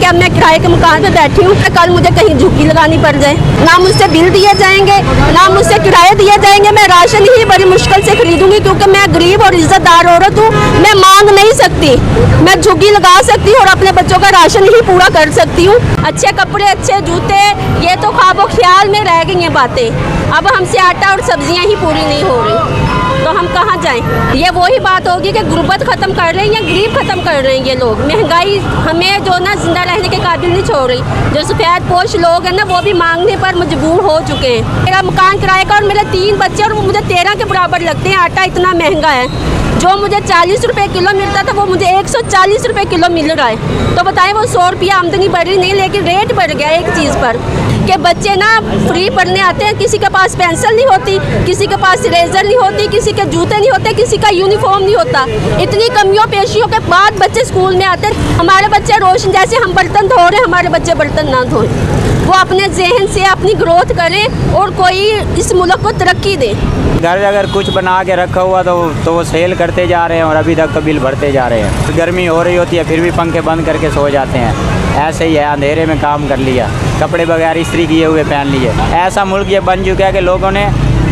अब मैं किराए के मकान पे बैठी हूँ, कल मुझे कहीं झुग्गी लगानी पड़ जाए, ना मुझसे बिल दिए जाएंगे ना मुझसे किराए दिए जाएंगे। मैं राशन ही बड़ी मुश्किल से खरीदूंगी क्योंकि मैं गरीब और इज्जतदार औरत हूँ। मैं मांग नहीं सकती, मैं झुग्गी लगा सकती हूँ और अपने बच्चों का राशन ही पूरा कर सकती हूँ। अच्छे कपड़े, अच्छे जूते, ये तो ख्वाबो ख्याल में रह गई हैं बातें। अब हमसे आटा और सब्जियाँ ही पूरी नहीं हो रही तो हम कहाँ जाएं? ये वही बात होगी कि गुर्बत ख़त्म कर रहे हैं या गरीब ख़त्म कर रहे हैं ये लोग। महंगाई हमें जो ना जिंदा रहने के काबिल नहीं छोड़ रही। जो सफ़ेद पोश लोग हैं ना वो भी मांगने पर मजबूर हो चुके हैं। मेरा मकान किराए का और मेरे 3 बच्चे और मुझे 13 के बराबर लगते हैं। आटा इतना महंगा है, जो मुझे 40 रुपये किलो मिलता था वो मुझे 140 रुपये किलो मिल रहा है। तो बताएं, वो 100 रुपया आमदनी बढ़ी नहीं लेकिन रेट बढ़ गया एक चीज़ पर कि बच्चे ना फ्री पढ़ने आते हैं। किसी के पास पेंसिल नहीं होती, किसी के पास इरेजर नहीं होती, किसी के जूते नहीं होते, किसी का यूनिफॉर्म नहीं होता। इतनी कमियों पेशियों के बाद बच्चे स्कूल में आते हैं। हमारे बच्चे रोशन जैसे हम बर्तन धो रहे हैं, हमारे बच्चे बर्तन ना धोएं। वो अपने जहन से अपनी ग्रोथ करें और कोई इस मुल्क को तरक्की दे। घर अगर कुछ बना के रखा हुआ तो वो सेल करते जा रहे हैं और अभी तक तो बिल भरते जा रहे हैं। गर्मी हो रही होती है फिर भी पंखे बंद करके सो जाते हैं। ऐसे ही है, अंधेरे में काम कर लिया, कपड़े बगैर इस्त्री किए हुए पहन लिए। ऐसा मुल्क ये बन चुका है कि लोगों ने,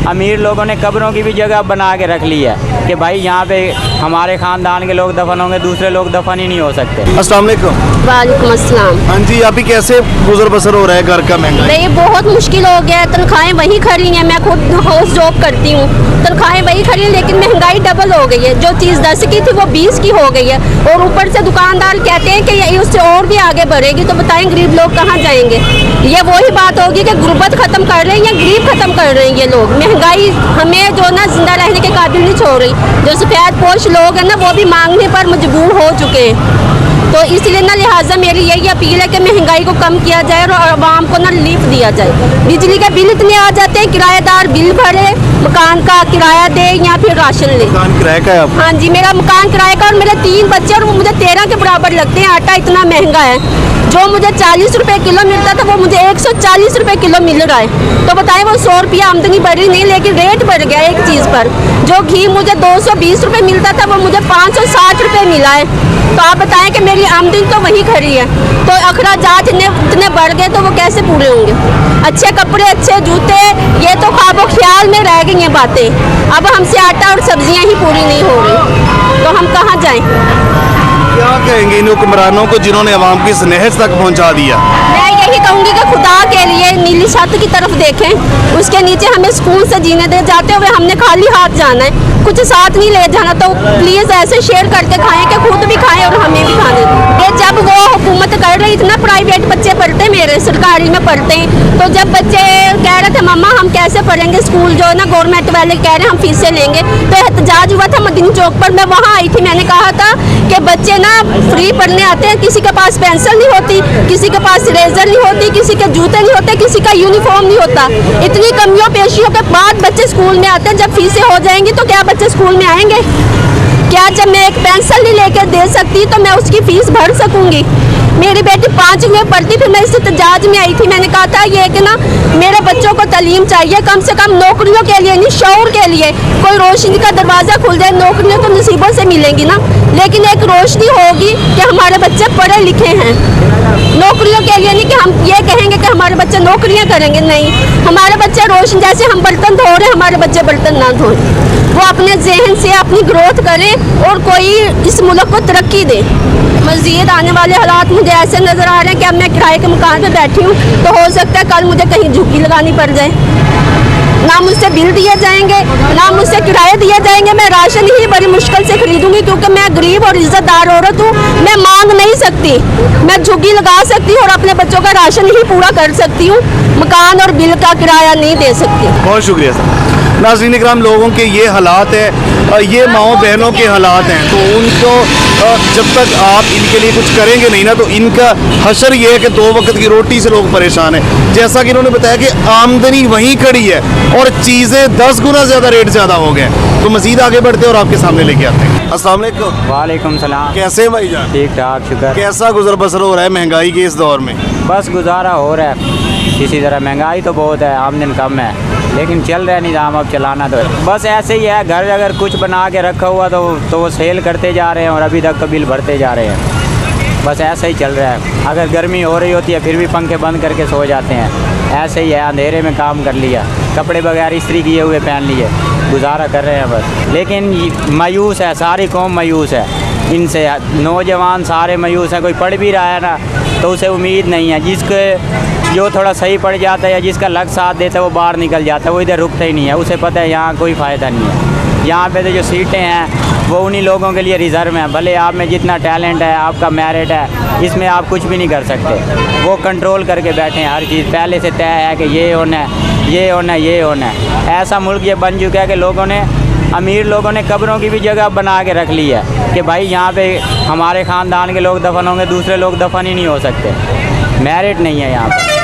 अमीर लोगों ने कब्रों की भी जगह बना के रख ली है कि भाई यहाँ पे हमारे ख़ानदान के लोग दफन होंगे, दूसरे लोग दफन ही नहीं हो सकते। अस्सलाम वालेकुम। वालेकुम अस्सलाम। हाँ जी, अभी कैसे गुजर बसर हो रहा है घर का? महंगाई नहीं, बहुत मुश्किल हो गया है। तनख्वाहें वही खड़ी हैं, मैं खुद हाउस जॉब करती हूँ, तनख्वाहें वही खड़ी हैं लेकिन महंगाई डबल हो गई है। जो चीज़ 10 की थी वो 20 की हो गई है और ऊपर से दुकानदार कहते हैं कि ये उससे और भी आगे बढ़ेगी। तो बताएं गरीब लोग कहाँ जाएंगे? ये वही बात होगी कि गुर्बत ख़त्म कर रहे हैं या गरीब ख़त्म कर रहे हैं ये लोग। महंगाई हमें जो ना जिंदा रहने के काबिल नहीं छोड़ रही। जो सफ़ेद पोश लोग हैं ना वो भी मांगने पर मजबूर हो चुके हैं। तो इसलिए ना लिहाजा मेरी यही अपील है कि महंगाई को कम किया जाए और आवाम को ना रिलीफ दिया जाए। बिजली के बिल इतने आ जाते हैं, किराएदार बिल भरे, मकान का किराया दे या फिर राशन ले। मकान किराए का है आपका? हाँ जी, मेरा मकान किराए का और मेरे 3 बच्चे और मुझे 13 के बराबर लगते हैं। आटा इतना महंगा है, जो मुझे 40 रुपये किलो मिलता था वो मुझे 140 रुपये किलो मिल रहा है। तो बताएं, वो 100 रुपया आमदनी बढ़ी नहीं लेकिन रेट बढ़ गया एक चीज़ पर। जो घी मुझे 220 रुपये मिलता था वो मुझे 560 रुपये मिला है। तो आप बताएं कि मेरी आमदनी तो वही खड़ी है, तो अखराजात इतने बढ़ गए तो वो कैसे पूरे होंगे? अच्छे कपड़े, अच्छे जूते, ये तो ख्वाबो ख्याल में रह गई हैं बातें। अब हमसे आटा और सब्जियां ही पूरी नहीं हो रही तो हम कहाँ जाएं? क्या कहेंगे इन हुक्मरानों को जिन्होंने अवाम की स्नेहत तक पहुंचा दिया? मैं यही कहूँगी कि खुदा के लिए नीली छत की तरफ देखें, उसके नीचे हमें सुकून से जीने दे। जाते हुए हमने खाली हाथ जाना है, कुछ साथ नहीं ले जाना। तो प्लीज़ ऐसे शेयर करके खाएं कि खुद भी खाएं और हमें भी खाने दें। ये जब वो हुकूमत कर रही थी ना, प्राइवेट बच्चे पढ़ते मेरे, सरकारी में पढ़ते हैं, तो जब बच्चे कह रहे थे मम्मा हम कैसे पढ़ेंगे, स्कूल जो है ना गवर्नमेंट वाले कह रहे हैं हम फीसें लेंगे, तो एहतजाज हुआ था मदीनी चौक पर। मैं वहाँ आई थी, मैंने कहा था कि बच्चे ना फ्री पढ़ने आते हैं, किसी के पास पेंसिल नहीं होती, किसी के पास इरेजर नहीं होती, किसी के जूते नहीं होते, किसी का यूनिफॉर्म नहीं होता। इतनी कमियों पेशियों के बाद बच्चे स्कूल में आते हैं। जब फीसें हो जाएंगी तो क्या बच्चे स्कूल में आएंगे? क्या जब मैं एक पेंसिल नहीं लेकर दे सकती तो मैं उसकी फीस भर सकूंगी? मेरी बेटी 5वीं में पढ़ती, फिर मैं इस एहतजाज में आई थी। मैंने कहा था ये कि ना मेरे बच्चों को तालीम चाहिए, कम से कम नौकरियों के लिए नहीं, शऊर के लिए। कोई रोशनी का दरवाज़ा खुल जाए, नौकरियाँ तो नसीबों से मिलेंगी ना, लेकिन एक रोशनी होगी कि हमारे बच्चे पढ़े लिखे हैं। नौकरियों के लिए नहीं कि हम ये कहेंगे कि हमारे बच्चे नौकरियाँ करेंगे, नहीं। हमारे बच्चे रोशन जैसे हम बर्तन धो रहे हैं, हमारे बच्चे बर्तन ना धोएं। वो अपने जहन से अपनी ग्रोथ करें और कोई इस मुल्क को तरक्की दे। मज़ीद आने वाले हालात मुझे ऐसे नज़र आ रहे हैं कि अब मैं किराए के मकान पे बैठी हूँ तो हो सकता है कल मुझे कहीं झुग्गी लगानी पड़ जाए। ना मुझसे बिल दिए जाएंगे ना मुझसे किराए दिए जाएंगे। मैं राशन ही बड़ी मुश्किल से खरीदूंगी क्योंकि मैं गरीब और इज्जतदार औरत हूँ। मैं मांग नहीं सकती, मैं झुग्गी लगा सकती हूँ और अपने बच्चों का राशन ही पूरा कर सकती हूँ, मकान और बिल का किराया नहीं दे सकती। बहुत शुक्रिया सर। नाज़रीन इकराम, लोगों के ये हालात है, ये माओ बहनों के हालात हैं, तो उनको जब तक आप इनके लिए कुछ करेंगे नहीं ना तो इनका हशर ये है कि 2 वक्त की रोटी से लोग परेशान हैं। जैसा कि इन्होंने बताया कि आमदनी वहीं खड़ी है और चीज़ें 10 गुना ज़्यादा रेट ज़्यादा हो गए। तो मज़ीद आगे बढ़ते हैं और आपके सामने लेके आते हैं। अस्सलाम वालेकुम। वालेकुम सलाम। कैसे हैं भाईजान? ठीक ठाक, शुक्र। कैसा गुजर बसर हो रहा है महंगाई के इस दौर में? बस गुजारा हो रहा है किसी तरह। महंगाई तो बहुत है, आमदन कम है, लेकिन चल रहा है निज़ाम, अब चलाना तो है। बस ऐसे ही है, घर अगर कुछ बना के रखा हुआ तो वो सेल करते जा रहे हैं और अभी तक तो बिल भरते जा रहे हैं। बस ऐसा ही चल रहा है। अगर गर्मी हो रही होती है फिर भी पंखे बंद करके सो जाते हैं। ऐसे ही है, अंधेरे में काम कर लिया, कपड़े वगैरह इस्त्री किए हुए पहन लिए, गुजारा कर रहे हैं बस। लेकिन मायूस है, सारी कौम मायूस है इनसे, नौजवान सारे मायूस हैं। कोई पढ़ भी रहा है ना तो उसे उम्मीद नहीं है, जिसके जो थोड़ा सही पड़ जाता है या जिसका लग साथ देता है वो बाहर निकल जाता है, वो इधर रुकता ही नहीं है। उसे पता है यहाँ कोई फ़ायदा नहीं है। यहाँ पे तो जो सीटें हैं वो उन्हीं लोगों के लिए रिज़र्व हैं। भले आप में जितना टैलेंट है, आपका मेरिट है, इसमें आप कुछ भी नहीं कर सकते। वो कंट्रोल करके बैठे हैं, हर चीज़ पहले से तय है कि ये होना है, ये होना है, ये होना है। ऐसा मुल्क ये बन चुका है कि लोगों ने, अमीर लोगों ने कब्रों की भी जगह बना के रख ली है कि भाई यहाँ पे हमारे ख़ानदान के लोग दफन होंगे, दूसरे लोग दफन ही नहीं हो सकते। मेरिट नहीं है यहाँ पर,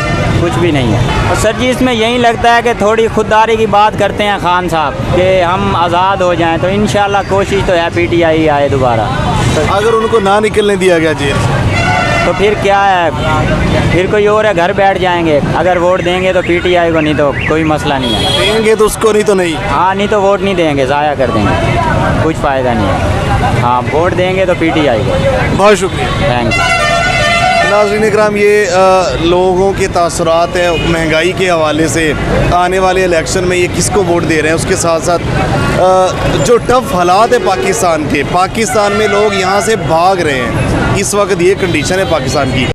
कुछ भी नहीं है। और सर जी इसमें यही लगता है कि थोड़ी खुददारी की बात करते हैं खान साहब कि हम आज़ाद हो जाएं, तो इंशाल्लाह कोशिश तो है PTI आए दोबारा। अगर उनको ना निकलने दिया गया जेल से तो फिर क्या है, फिर कोई और है, घर बैठ जाएंगे। अगर वोट देंगे तो PTI को, नहीं तो कोई मसला नहीं है। देंगे तो उसको, नहीं तो नहीं। हाँ, नहीं तो वोट नहीं देंगे, ज़ाया कर देंगे, कुछ फ़ायदा नहीं है। हाँ, वोट देंगे तो PTI को। बहुत शुक्रिया। Thank you. नाज़रीन इकराम, ये लोगों के तासुरात हैं महंगाई के हवाले से। आने वाले इलेक्शन में ये किसको वोट दे रहे हैं, उसके साथ साथ जो टफ हालात है पाकिस्तान के, पाकिस्तान में लोग यहाँ से भाग रहे हैं। इस वक्त ये कंडीशन है पाकिस्तान की।